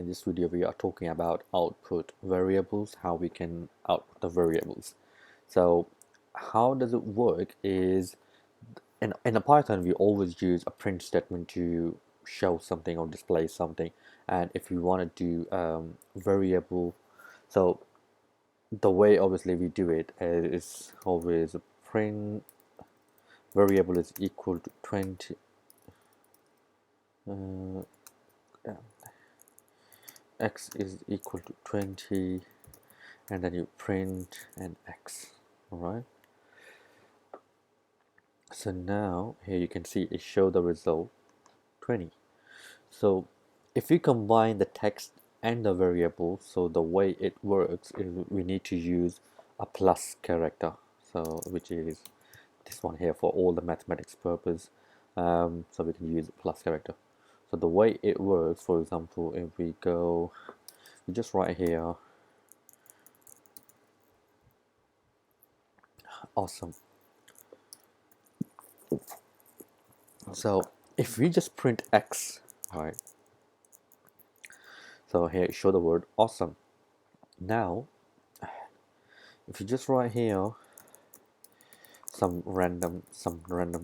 this video we are talking about output variables, how we can output the variables. So how does it work is in a Python we always use a print statement to show something or display something, and if we want to do variable, so the way obviously we do it is always a print variable is equal to 20 yeah, x is equal to 20, and then you print an x. All right, so now here you can see it show the result 20. So if we combine the text and the variable, so the way it works is we need to use a plus character, so which is this one here for all the mathematics purpose. So we can use a plus character. So the way it works, for example, if we go, we just write here awesome. So if we just print x, right, so here it show the word awesome. Now if you just write here some random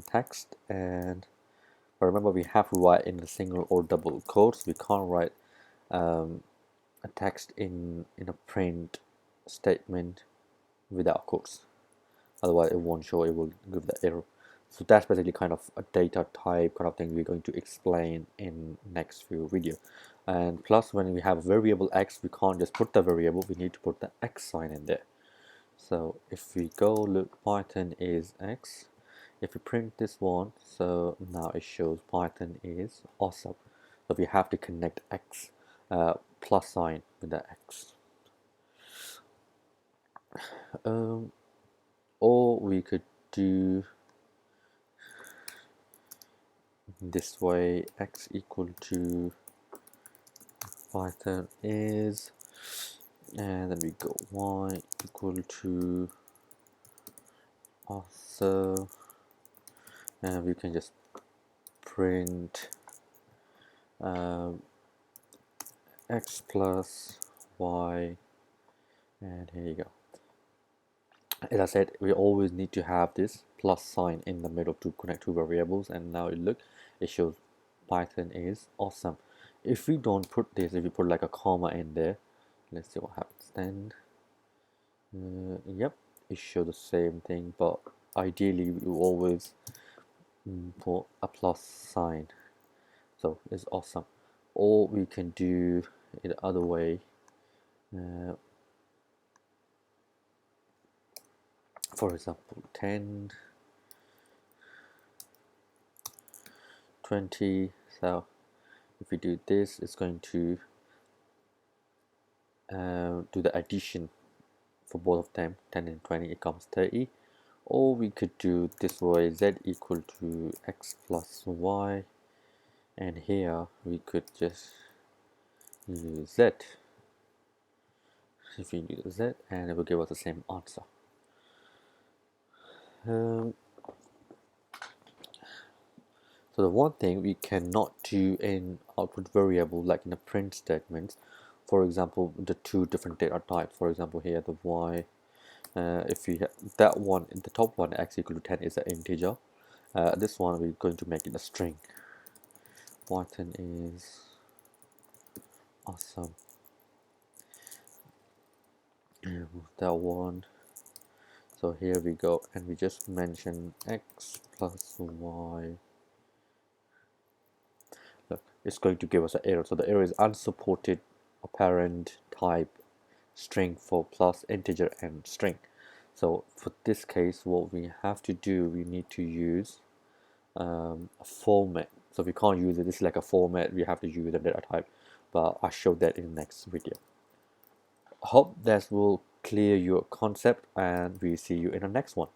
text, and but remember we have to write in the single or double quotes. We can't write a text in a print statement without quotes, otherwise it won't show, it will give the error. So that's basically kind of a data type kind of thing we're going to explain in next few video. And plus, when we have variable x, we can't just put the variable, we need to put the x sign in there. So if we go look, Python is x. If we print this one, so now it shows Python is awesome. So we have to connect x plus sign with the x. Or we could do this way, x equal to Python is, and then we go y equal to awesome, and we can just print x plus y, and here you go. As I said, we always need to have this plus sign in the middle to connect two variables, and now you look, it shows Python is awesome. If we don't put this, if we put like a comma in there, let's see what happens then. Yep, it shows the same thing, but ideally you always put a plus sign, so it's awesome. Or we can do it the other way. For example, 10, 20. So if we do this, it's going to do the addition for both of them, 10 and 20, it comes 30. Or we could do this way, z equal to x plus y, and here we could just use z. If we use z, and it will give us the same answer. So the one thing we cannot do in output variable, like in a print statement, for example, the two different data types, for example here the y, if we have that one in the top one, x equal to 10 is an integer, this one we're going to make it a string. Python is awesome. That one, so here we go, and we just mention x plus y. Look, it's going to give us an error, so the error is unsupported apparent type string for plus, integer, and string. So for this case, what we have to do, we need to use a format. So we can't use it, this is like a format, we have to use a data type, but I'll show that in the next video. Hope that will clear your concept, and we see you in the next one.